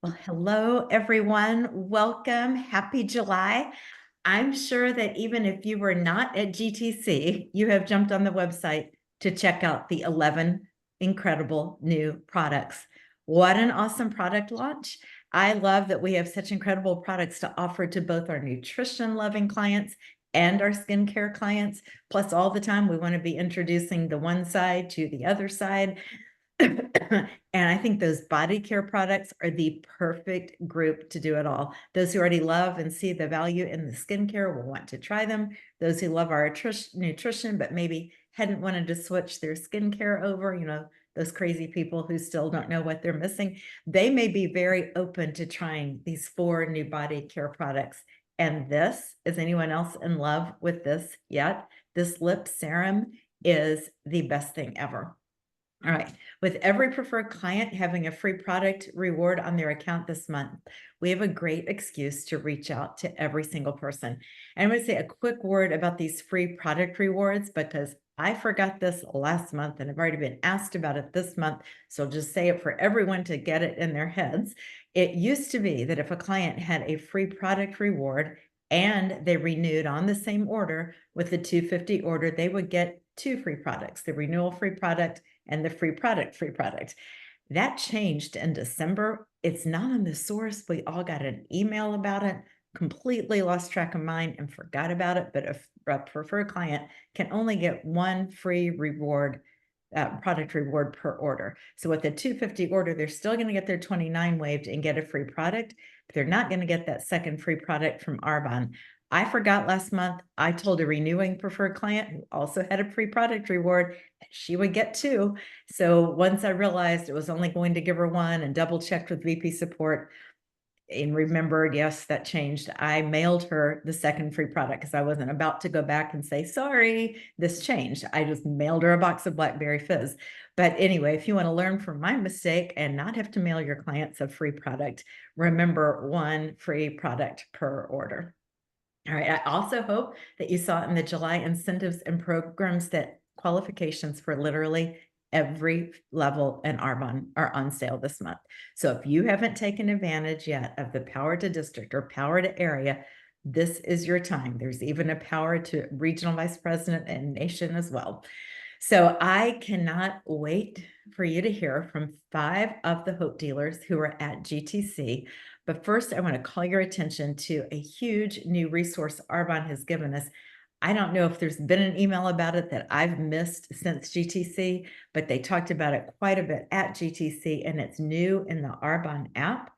Well, hello, everyone. Welcome. Happy July. I'm sure that even if you were not at GTC, you have jumped on the website to check out the 11 incredible new products. What an awesome product launch. I love that we have such incredible products to offer to both our nutrition loving clients and our skincare clients. Plus, all the time, we want to be introducing the one side to the other side. And I think those body care products are the perfect group to do it all. Those who already love and see the value in the skincare will want to try them. Those who love our nutrition, but maybe hadn't wanted to switch their skincare over, those crazy people who still don't know what they're missing, they may be very open to trying these 4 new body care products. And is anyone else in love with this yet? This lip serum is the best thing ever. All right. With every preferred client having a free product reward on their account this month, we have a great excuse to reach out to every single person. And I'm going to say a quick word about these free product rewards because I forgot this last month and I've already been asked about it this month. So I'll just say it for everyone to get it in their heads. It used to be that if a client had a free product reward and they renewed on the same order with the 250 order, they would get 2 free products, the renewal free product and the free product. That changed in December. It's not on the source. We all got an email about it, completely lost track of mine and forgot about it. But a preferred client can only get 1 free reward, product reward per order. So with the 250 order, they're still going to get their 29 waived and get a free product, but they're not going to get that second free product from Arbonne. I forgot last month. I told a renewing preferred client who also had a free product reward that she would get 2. So once I realized it was only going to give her 1 and double checked with VP support and remembered, yes, that changed, I mailed her the second free product because I wasn't about to go back and say, sorry, this changed. I just mailed her a box of Blackberry Fizz. But anyway, if you want to learn from my mistake and not have to mail your clients a free product, remember 1 free product per order. All right. I also hope that you saw in the July incentives and programs that qualifications for literally every level in Arbonne are on sale this month. So if you haven't taken advantage yet of the power to district or power to area, this is your time. There's even a power to regional vice president and nation as well. So I cannot wait for you to hear from 5 of the Hope dealers who are at GTC. But first, I want to call your attention to a huge new resource Arbonne has given us. I don't know if there's been an email about it that I've missed since GTC, but they talked about it quite a bit at GTC, and it's new in the Arbonne app.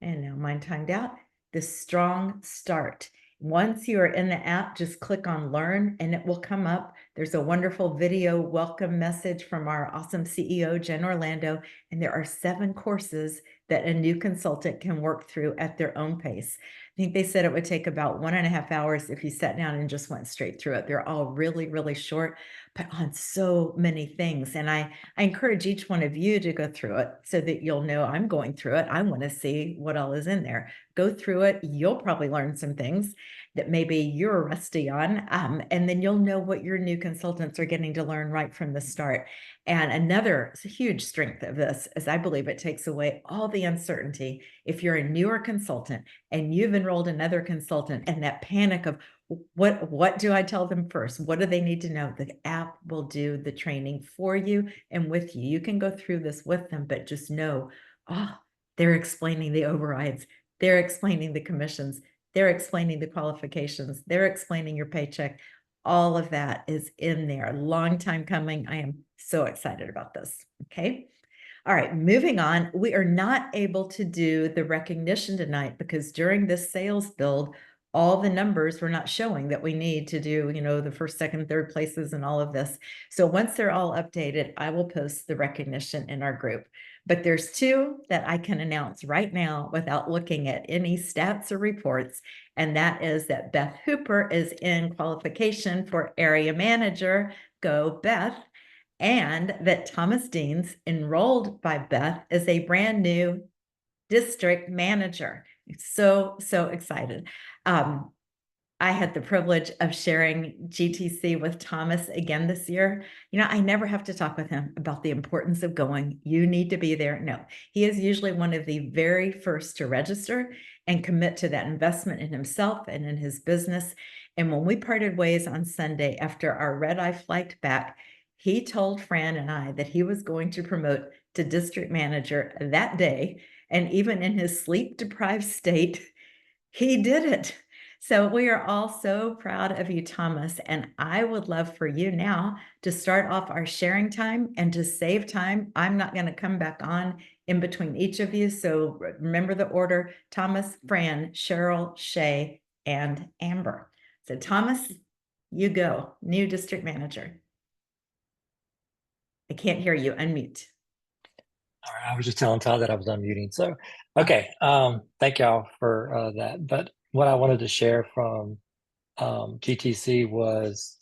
And now mine timed out. The Strong Start. Once you are in the app, just click on Learn and it will come up. There's a wonderful video welcome message from our awesome CEO, Jen Orlando, and there are 7 courses that a new consultant can work through at their own pace. I think they said it would take about 1.5 hours if you sat down and just went straight through it. They're all really, really short, but on so many things. And I encourage each one of you to go through it so that you'll know I'm going through it. I want to see what all is in there. Go through it. You'll probably learn some things that maybe you're rusty on, and then you'll know what your new consultants are getting to learn right from the start. And another huge strength of this is I believe it takes away all the uncertainty. If you're a newer consultant and you've enrolled another consultant and that panic of what do I tell them first? What do they need to know? The app will do the training for you and with you. You can go through this with them, but just know, they're explaining the overrides. They're explaining the commissions. They're explaining the qualifications. They're explaining your paycheck. All of that is in there. Long time coming. I am so excited about this. Okay. All right, moving on. We are not able to do the recognition tonight because during this sales build, all the numbers were not showing that we need to do, the first, second, third places and all of this. So once they're all updated, I will post the recognition in our group. But there's 2 that I can announce right now without looking at any stats or reports. And that is that Beth Hooper is in qualification for area manager. Go Beth. And that Thomas Deans, enrolled by Beth, is a brand new district manager. So excited. I had the privilege of sharing GTC with Thomas again this year. I never have to talk with him about the importance of going. You need to be there. No, he is usually one of the very first to register and commit to that investment in himself and in his business. And when we parted ways on Sunday after our red-eye flight back, he told Fran and I that he was going to promote to district manager that day. And even in his sleep-deprived state, he did it. So we are all so proud of you, Thomas, and I would love for you now to start off our sharing time, and to save time, I'm not going to come back on in between each of you. So remember the order: Thomas, Fran, Cheryl, Shay, and Amber. So Thomas, you go, new district manager. I can't hear you. Unmute. All right, I was just telling Todd that I was unmuting. So, okay, thank y'all for that. But what I wanted to share from GTC was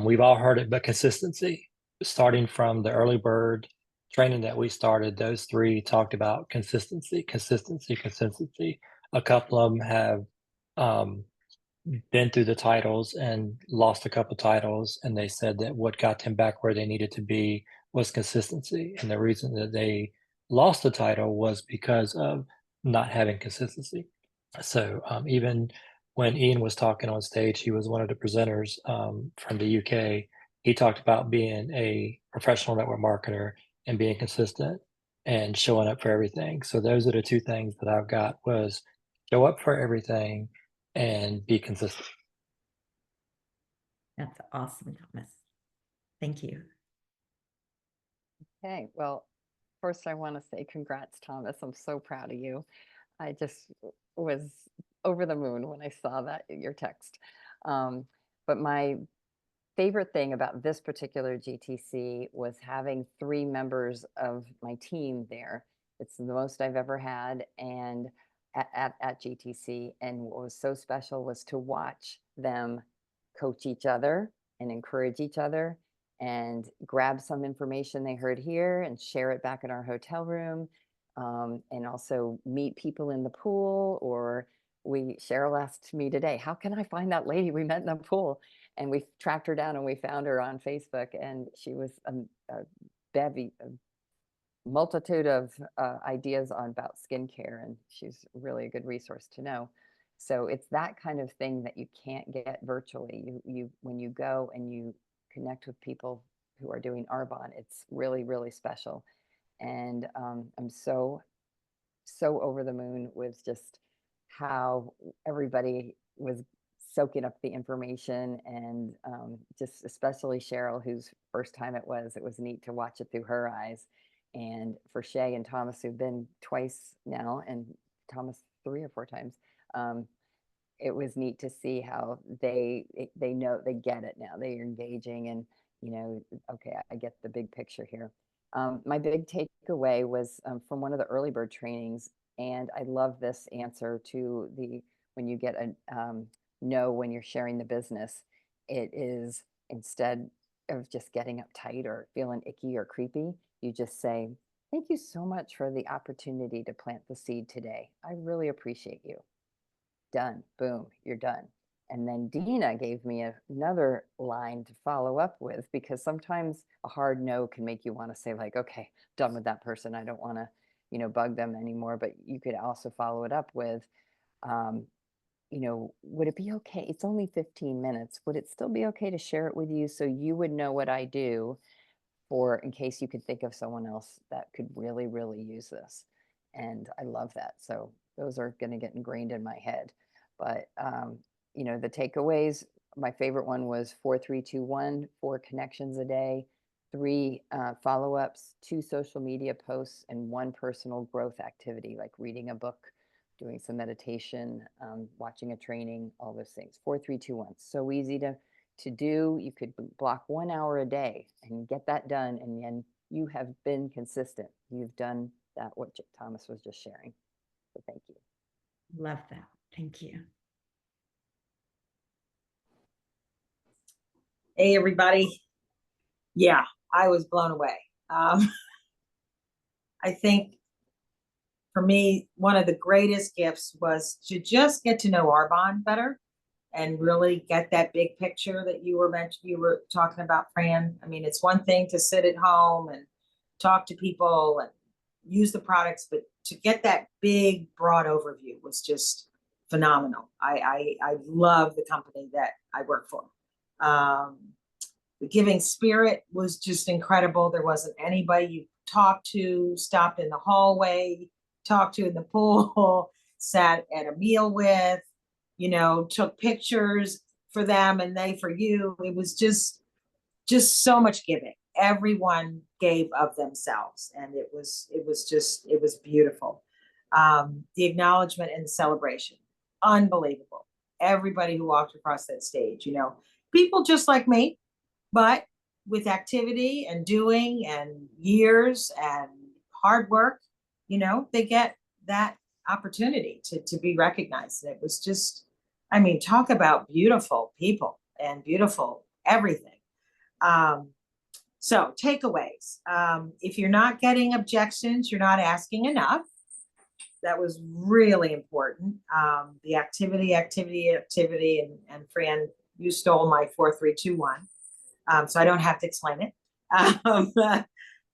we've all heard it, but consistency. Starting from the early bird training that we started, those three talked about consistency, consistency, consistency. A couple of them have been through the titles and lost a couple titles, and they said that what got them back where they needed to be was consistency. And the reason that they lost the title was because of not having consistency. So even when Ian was talking on stage, he was one of the presenters from the UK. He talked about being a professional network marketer and being consistent and showing up for everything. So those are the two things that I've got: was show up for everything and be consistent. That's awesome, Thomas. Thank you. Okay, well, first I want to say congrats, Thomas. I'm so proud of you. I just was over the moon when I saw that your text. But my favorite thing about this particular GTC was having 3 members of my team there. It's the most I've ever had, and at GTC. And what was so special was to watch them coach each other and encourage each other and grab some information they heard here and share it back in our hotel room, and also meet people in the pool. Or Cheryl asked me today, how can I find that lady we met in the pool? And we tracked her down and we found her on Facebook, and she was a multitude of ideas about skincare, and she's really a good resource to know. So it's that kind of thing that you can't get virtually. You when you go and you connect with people who are doing Arbonne, it's really, really special. And I'm so over the moon with just how everybody was soaking up the information, and just especially Cheryl, whose first time it was neat to watch it through her eyes. And for Shay and Thomas, who've been twice now, and Thomas 3 or 4 times, it was neat to see how they know, they get it now. They are engaging, and okay, I get the big picture here. My big takeaway was from one of the early bird trainings, and I love this answer to when you get a no when you're sharing the business. It is, instead of just getting uptight or feeling icky or creepy, you just say, thank you so much for the opportunity to plant the seed today. I really appreciate you. Done. Boom, you're done. And then Dina gave me another line to follow up with, because sometimes a hard no can make you want to say, like, okay, done with that person. I don't want to, bug them anymore. But you could also follow it up with, would it be okay? It's only 15 minutes. Would it still be okay to share it with you so you would know what I do, for in case you could think of someone else that could really, really use this? And I love that. So those are going to get ingrained in my head. But, the takeaways, my favorite one was 4-3-2-1, 4 connections a day, 3 follow-ups, 2 social media posts, and 1 personal growth activity, like reading a book, doing some meditation, watching a training, all those things. 4-3-2-1. So easy to do. You could block 1 hour a day and get that done. And then you have been consistent. You've done that, what Thomas was just sharing. So thank you. Love that. Thank you. Hey, everybody. Yeah, I was blown away. I think for me, one of the greatest gifts was to just get to know Arbonne better and really get that big picture that you were talking about, Fran. I mean, it's one thing to sit at home and talk to people and use the products, but to get that big, broad overview was just phenomenal. I love the company that I work for. The giving spirit was just incredible. There wasn't anybody you talked to, stopped in the hallway, talked to in the pool, sat at a meal with, you know, took pictures for them and they for you. It was just so much giving. Everyone gave of themselves, and it was beautiful. The acknowledgement and the celebration, unbelievable. Everybody who walked across that stage, you know, people just like me, but with activity and doing and years and hard work, you know, they get that opportunity to be recognized. And it was just, I mean, talk about beautiful people and beautiful everything. So takeaways. If you're not getting objections, you're not asking enough. That was really important. The activity, and Fran, you stole my 4, 3, 2, 1. So I don't have to explain it.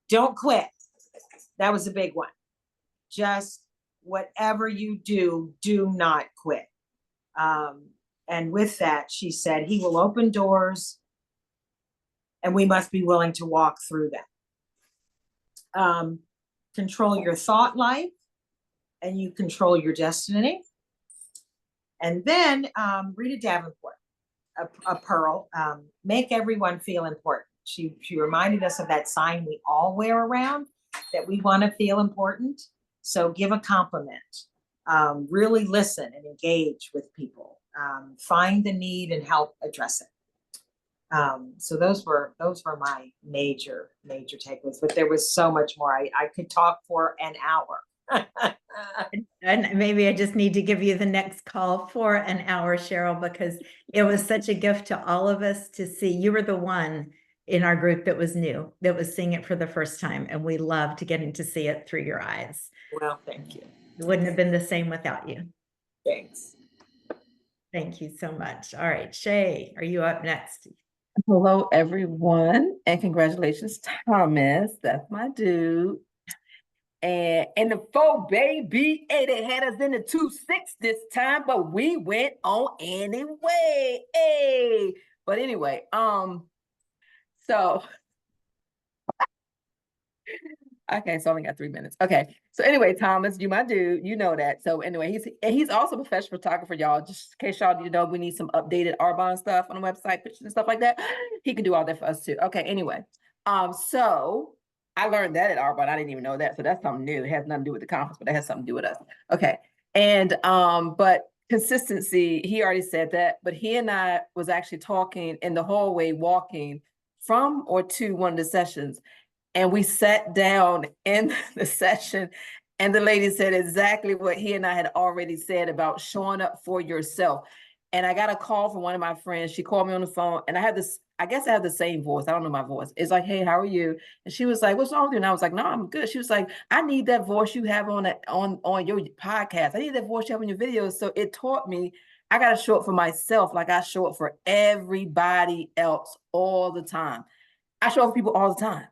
Don't quit. That was a big one. Just whatever you do, do not quit. And with that, she said, he will open doors and we must be willing to walk through them. Control your thought life and you control your destiny. And then Rita Davenport, a pearl, make everyone feel important. She reminded us of that sign we all wear around, that we want to feel important. So give a compliment, really listen and engage with people, find the need and help address it. So those were my major takeaways, but there was so much more. I could talk for an hour. And maybe I just need to give you the next call for an hour, Cheryl, because it was such a gift to all of us to see. You were the one in our group that was new, that was seeing it for the first time, and we loved getting to see it through your eyes. Well, thank you. It wouldn't have been the same without you. Thanks. Thank you so much. All right, Shay, are you up next? Hello, everyone, and congratulations, Thomas. That's my dude. And the 4, baby. Hey, they had us in the 2-6 this time, but we went on anyway. Hey, but anyway, so okay, so I only got 3 minutes. Okay, so anyway, Thomas, you my dude, you know that. So anyway, he's also a professional photographer, y'all. Just in case y'all need to know, we need some updated Arbonne stuff on the website, pictures and stuff like that. He can do all that for us too. Okay, anyway, so I learned that at Arbonne. I didn't even know that, so that's something new. It has nothing to do with the conference, but it has something to do with us. Okay, and but consistency, he already said that, but he and I was actually talking in the hallway, walking from or to one of the sessions. And we sat down in the session and the lady said exactly what he and I had already said about showing up for yourself. And I got a call from one of my friends. She called me on the phone and I had this, I guess I have the same voice. I don't know my voice. It's like, hey, how are you? And she was like, what's wrong with you? And I was like, no, I'm good. She was like, I need that voice you have on your podcast. I need that voice you have on your videos. So it taught me I got to show up for myself like I show up for everybody else all the time. I show up for people all the time.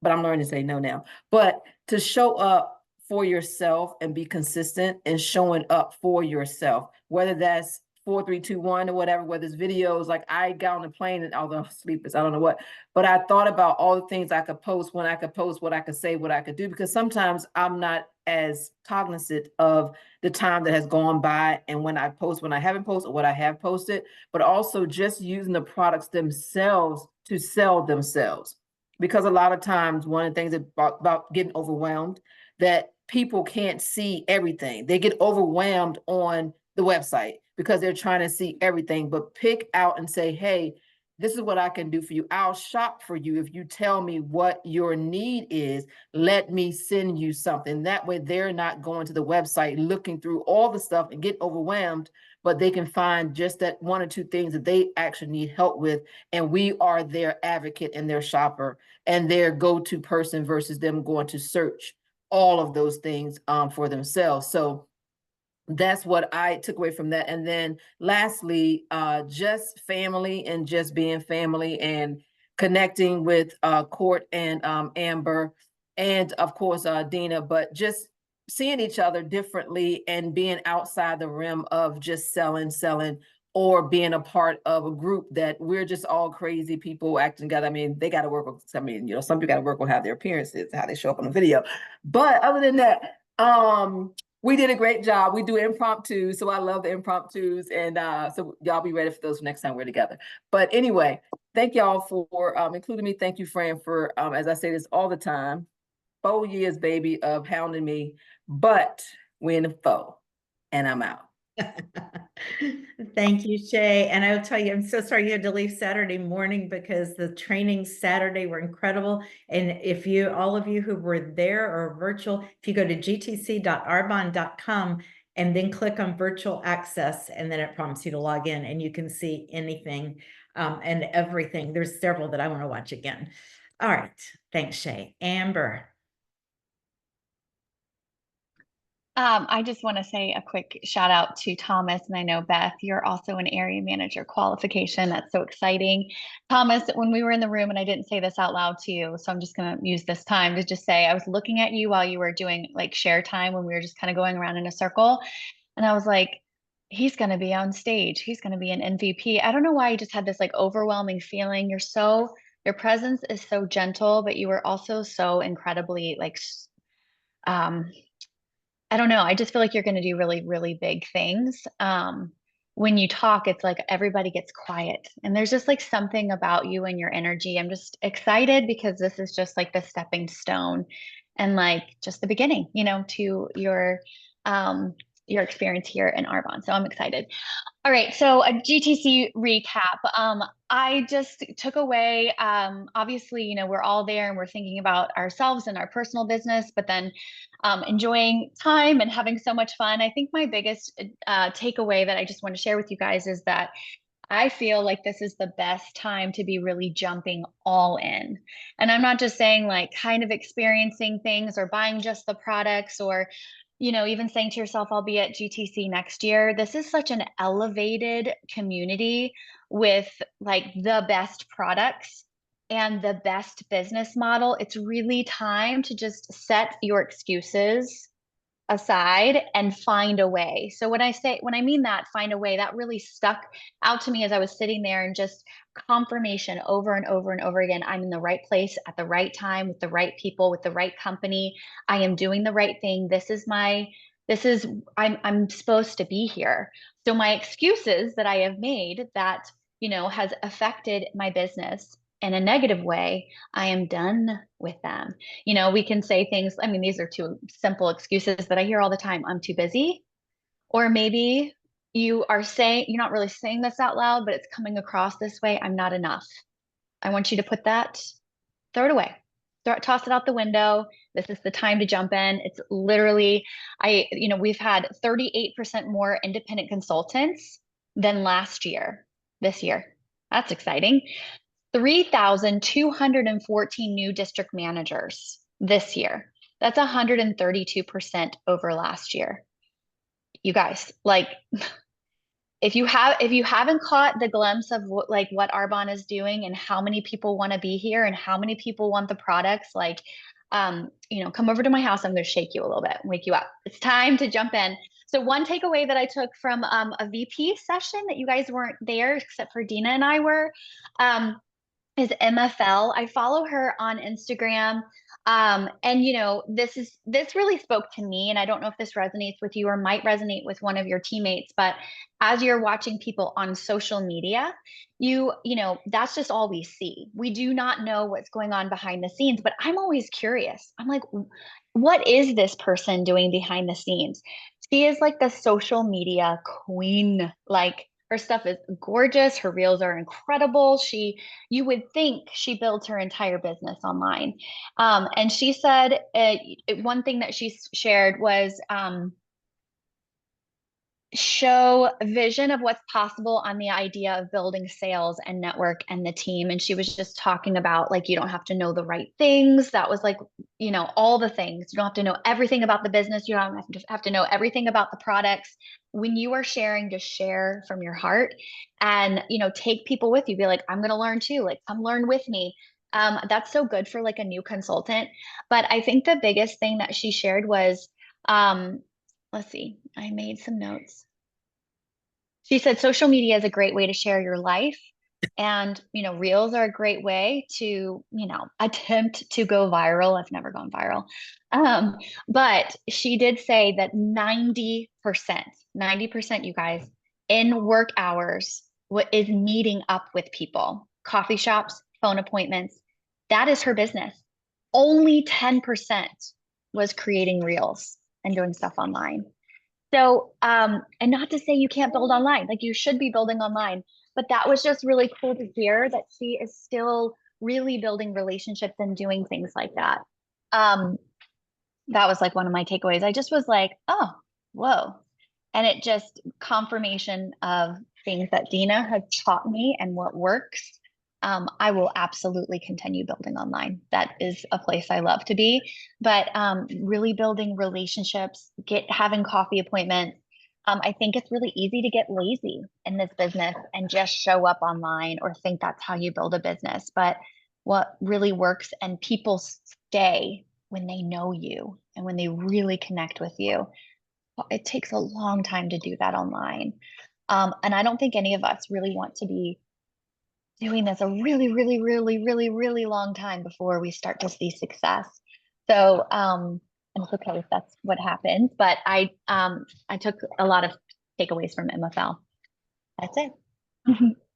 But I'm learning to say no now. But to show up for yourself and be consistent in showing up for yourself, whether that's 4, 3, 2, 1 or whatever, whether it's videos, like I got on the plane and although I'm sleepless, I don't know what, but I thought about all the things I could post, when I could post, what I could say, what I could do, because sometimes I'm not as cognizant of the time that has gone by and when I post, when I haven't posted, or what I have posted, but also just using the products themselves to sell themselves. Because a lot of times, one of the things about getting overwhelmed, that people can't see everything. They get overwhelmed on the website because they're trying to see everything, but pick out and say, hey, this is what I can do for you. I'll shop for you. If you tell me what your need is, let me send you something. That way they're not going to the website, looking through all the stuff and get overwhelmed, but they can find just that 1 or 2 things that they actually need help with. And we are their advocate and their shopper and their go-to person versus them going to search all of those things for themselves. So that's what I took away from that. And then lastly, just family and just being family and connecting with Court and Amber, and of course Dina, but just seeing each other differently and being outside the rim of just selling, or being a part of a group that we're just all crazy people acting together. I mean, they got to work with, I mean, you know, some people got to work with how their appearances, how they show up on the video. But other than that, we did a great job. We do impromptu, so I love the impromptus, and so y'all be ready for those next time we're together. But anyway, thank y'all for including me. Thank you, Fran, for as I say this all the time, 4 years, baby, of hounding me, but we're in the foe, and I'm out. Thank you, Shay. And I will tell you, I'm so sorry you had to leave Saturday morning because the trainings Saturday were incredible. And if you, all of you who were there or virtual, if you go to gtc.arbonne.com and then click on virtual access, and then it prompts you to log in and you can see anything and everything. There's several that I want to watch again. All right. Thanks, Shay. Amber. I just want to say a quick shout out to Thomas, and I know Beth, you're also an area manager qualification. That's so exciting. Thomas, when we were in the room, and I didn't say this out loud to you, so I'm just going to use this time to just say, I was looking at you while you were doing like share time when we were just kind of going around in a circle. And I was like, he's going to be on stage. He's going to be an MVP. I don't know why I just had this like overwhelming feeling. Your presence is so gentle, but you were also so incredibly like, I don't know. I just feel like you're going to do really, really big things. When you talk, it's like everybody gets quiet, and there's just like something about you and your energy. I'm just excited because this is just like the stepping stone and like just the beginning, you know, to your experience here in Arbonne. So I'm excited. All right, so a GTC recap. I just took away, obviously, you know, we're all there and we're thinking about ourselves and our personal business, but then enjoying time and having so much fun. I think my biggest takeaway that I just want to share with you guys is that I feel like this is the best time to be really jumping all in. And I'm not just saying like kind of experiencing things or buying just the products or, you know, even saying to yourself, I'll be at GTC next year. This is such an elevated community with like the best products and the best business model. It's really time to just set your excuses aside and find a way. So when I mean that, find a way, that really stuck out to me as I was sitting there, and just confirmation over and over and over again. I'm in the right place at the right time with the right people, with the right company. I am doing the right thing. I'm supposed to be here. So my excuses that I have made that, you know, has affected my business in a negative way, I am done with them. You know, we can say things, I mean, these are two simple excuses that I hear all the time. I'm too busy. Or maybe you're not really saying this out loud, but it's coming across this way. I'm not enough. I want you to throw it away. Toss it out the window. This is the time to jump in. It's literally, we've had 38% more independent consultants than this year. That's exciting. 3,214 new district managers this year. That's 132% over last year. You guys, like, if you haven't caught the glimpse of what Arbonne is doing and how many people want to be here and how many people want the products, like, come over to my house. I'm going to shake you a little bit, wake you up. It's time to jump in. So one takeaway that I took from a VP session that you guys weren't there, except for Dina and I were, is MFL. I follow her on Instagram. And you know, this really spoke to me, and I don't know if this resonates with you or might resonate with one of your teammates, but as you're watching people on social media, you know, that's just all we see. We do not know what's going on behind the scenes, but I'm always curious. I'm like, what is this person doing behind the scenes? She is like the social media queen. Like, her stuff is gorgeous. Her reels are incredible. You would think she builds her entire business online. And she said, one thing that she shared was, show a vision of what's possible on the idea of building sales and network and the team. And she was just talking about like, you don't have to know the right things. That was like, you know, all the things. You don't have to know everything about the business. You don't have to know everything about the products. When you are sharing, just share from your heart and, you know, take people with you. Be like, I'm going to learn too. Like, come learn with me. That's so good for like a new consultant. But I think the biggest thing that she shared was, let's see, I made some notes. She said social media is a great way to share your life. And, you know, reels are a great way to, you know, attempt to go viral. I've never gone viral. But she did say that 90%, you guys, in work hours, what is meeting up with people, coffee shops, phone appointments. That is her business. Only 10% was creating reels and doing stuff online. So, and not to say you can't build online, like you should be building online, but that was just really cool to hear that she is still really building relationships and doing things like that. That was like one of my takeaways. I just was like, oh, whoa. And it just confirmation of things that Dina has taught me and what works. I will absolutely continue building online. That is a place I love to be, but really building relationships, having coffee appointments. I think it's really easy to get lazy in this business and just show up online or think that's how you build a business. But what really works and people stay when they know you and when they really connect with you. It takes a long time to do that online. And I don't think any of us really want to be doing this a really, really, really, really, really long time before we start to see success. So, and it's okay if that's what happens, but I took a lot of takeaways from MFL. That's it.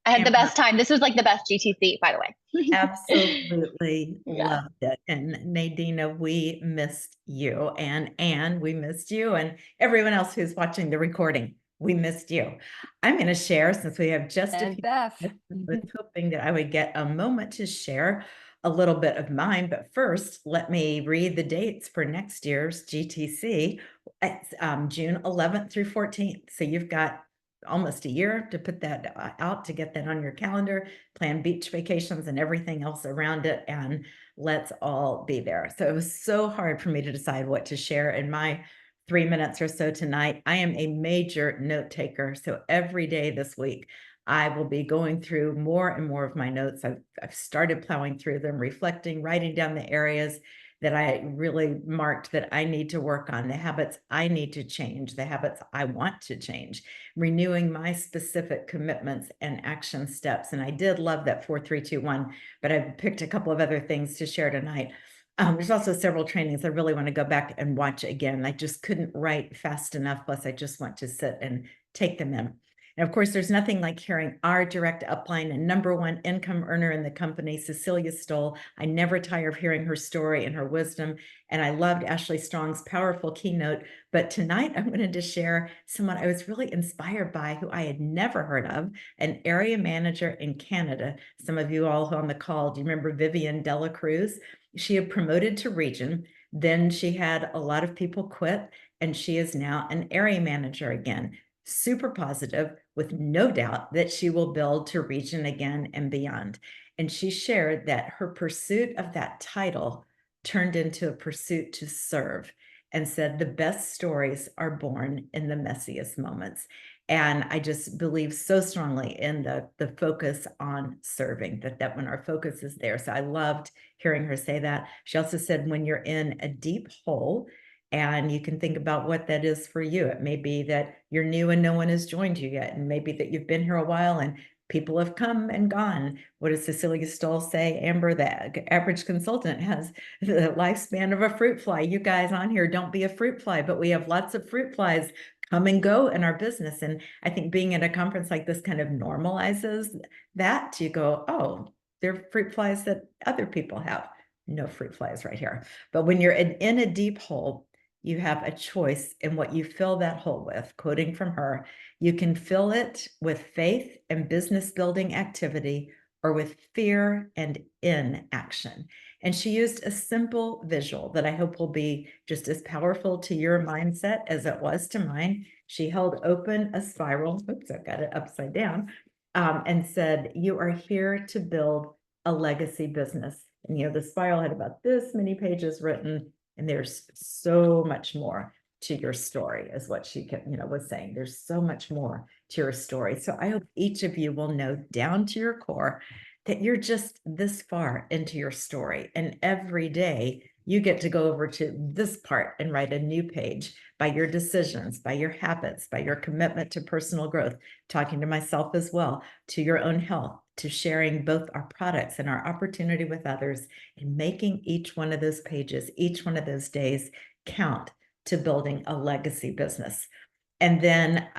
I had the best time. This was like the best GTC, by the way. Absolutely Yeah. loved it. And Nadina, we missed you, and we missed you, and everyone else who's watching the recording, we missed you. I'm going to share, since we have just a And few Beth. minutes, I was hoping that I would get a moment to share a little bit of mine. But first, let me read the dates for next year's GTC. It's June 11th through 14th. So you've got almost a year to put that out, to get that on your calendar, plan beach vacations and everything else around it, and let's all be there. So it was so hard for me to decide what to share in my 3 minutes or so tonight. I am a major note taker, so every day this week I will be going through more and more of my notes. I've started plowing through them, reflecting, writing down the areas that I really marked that I need to work on, the habits I need to change, the habits I want to change, renewing my specific commitments and action steps. And I did love that 4-3-2-1, but I picked a couple of other things to share tonight. There's also several trainings I really want to go back and watch again. I just couldn't write fast enough. Plus, I just want to sit and take them in. And of course, there's nothing like hearing our direct upline and #1 income earner in the company, Cecilia Stoll. I never tire of hearing her story and her wisdom. And I loved Ashley Strong's powerful keynote. But tonight, I'm going to just share someone I was really inspired by, who I had never heard of, an area manager in Canada. Some of you all on the call, do you remember Vivian Dela Cruz? She had promoted to region. Then she had a lot of people quit, and she is now an area manager again. Super positive, with no doubt that she will build to region again and beyond. And she shared that her pursuit of that title turned into a pursuit to serve, and said the best stories are born in the messiest moments. And I just believe so strongly in the focus on serving, that when our focus is there. So I loved hearing her say that. She also said, when you're in a deep hole, and you can think about what that is for you. It may be that you're new and no one has joined you yet. And maybe that you've been here a while and people have come and gone. What does Cecilia Stoll say, Amber? The average consultant has the lifespan of a fruit fly. You guys on here, don't be a fruit fly, but we have lots of fruit flies come and go in our business. And I think being at a conference like this kind of normalizes that. You go, oh, there are fruit flies that other people have. No fruit flies right here. But when you're in a deep hole, you have a choice in what you fill that hole with. Quoting from her, you can fill it with faith and business building activity, or with fear and inaction. And she used a simple visual that I hope will be just as powerful to your mindset as it was to mine. She held open a spiral. Oops, I've got it upside down. And said, "You are here to build a legacy business." And, the spiral had about this many pages written, and there's so much more to your story, is what she kept, was saying. There's so much more to your story. So I hope each of you will know down to your core that you're just this far into your story. And every day you get to go over to this part and write a new page by your decisions, by your habits, by your commitment to personal growth, talking to myself as well, to your own health, to sharing both our products and our opportunity with others, and making each one of those pages, each one of those days count to building a legacy business. And then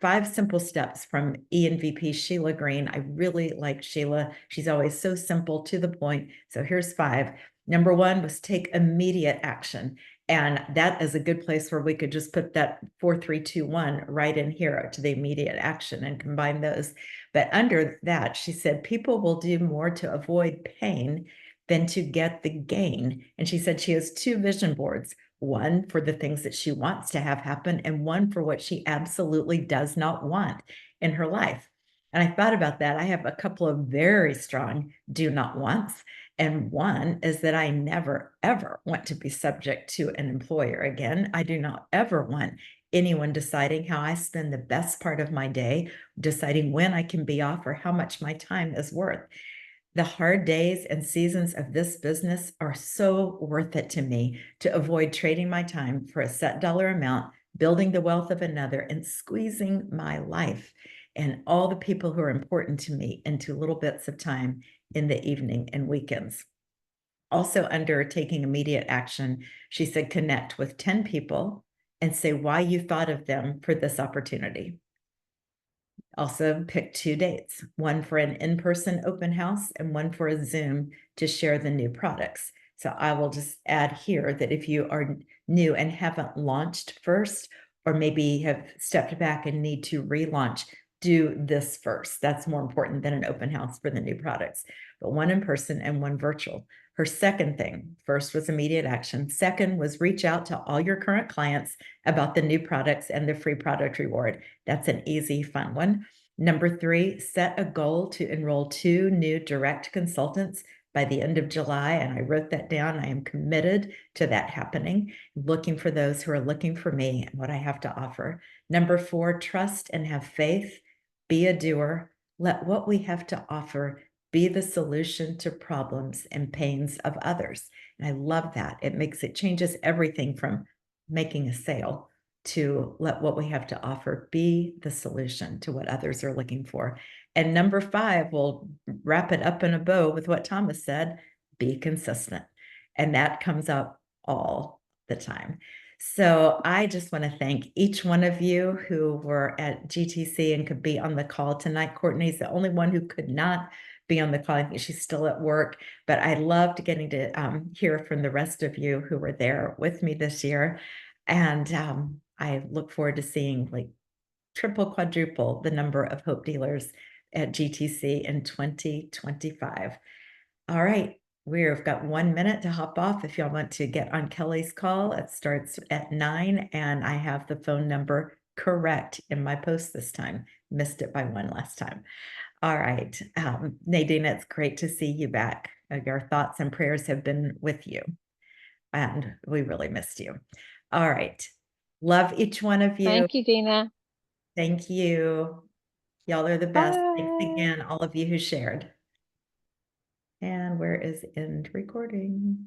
5 simple steps from ENVP Sheila Green. I really like Sheila. She's always so simple, to the point. So here's 5. Number 1 was take immediate action. And that is a good place where we could just put that 4, 3, 2, 1 right in here to the immediate action and combine those. But under that, she said, people will do more to avoid pain than to get the gain. And she said she has 2 vision boards. One for the things that she wants to have happen, and one for what she absolutely does not want in her life. And I thought about that. I have a couple of very strong do not wants. And one is that I never, ever want to be subject to an employer again. I do not ever want anyone deciding how I spend the best part of my day, deciding when I can be off or how much my time is worth. The hard days and seasons of this business are so worth it to me to avoid trading my time for a set dollar amount, building the wealth of another, and squeezing my life and all the people who are important to me into little bits of time in the evening and weekends. Also, under taking immediate action, she said, connect with 10 people and say why you thought of them for this opportunity. Also pick 2 dates, one for an in-person open house and one for a Zoom to share the new products. So I will just add here that if you are new and haven't launched first, or maybe have stepped back and need to relaunch, do this first. That's more important than an open house for the new products, but one in person and one virtual. Her second thing, first was immediate action. Second was reach out to all your current clients about the new products and the free product reward. That's an easy, fun one. Number 3, set a goal to enroll 2 new direct consultants by the end of July. And I wrote that down. I am committed to that happening, looking for those who are looking for me and what I have to offer. Number 4, trust and have faith. Be a doer. Let what we have to offer be the solution to problems and pains of others. And I love that. It changes everything from making a sale to let what we have to offer be the solution to what others are looking for. And number 5, we'll wrap it up in a bow with what Thomas said, be consistent. And that comes up all the time. So I just want to thank each one of you who were at GTC and could be on the call tonight. Courtney's the only one who could not be on the call. I think she's still at work, but I loved getting to hear from the rest of you who were there with me this year. And I look forward to seeing like triple, quadruple the number of Hope Dealers at GTC in 2025. All right, we've got 1 minute to hop off. If y'all want to get on Kelly's call, it starts at 9, and I have the phone number correct in my post this time. Missed it by 1 last time. All right, Nadine, it's great to see you back. Your thoughts and prayers have been with you, and we really missed you. All right, love each one of you. Thank you, Dina. Thank you. Y'all are the best. Thanks Bye. again, all of you who shared. And where is end recording?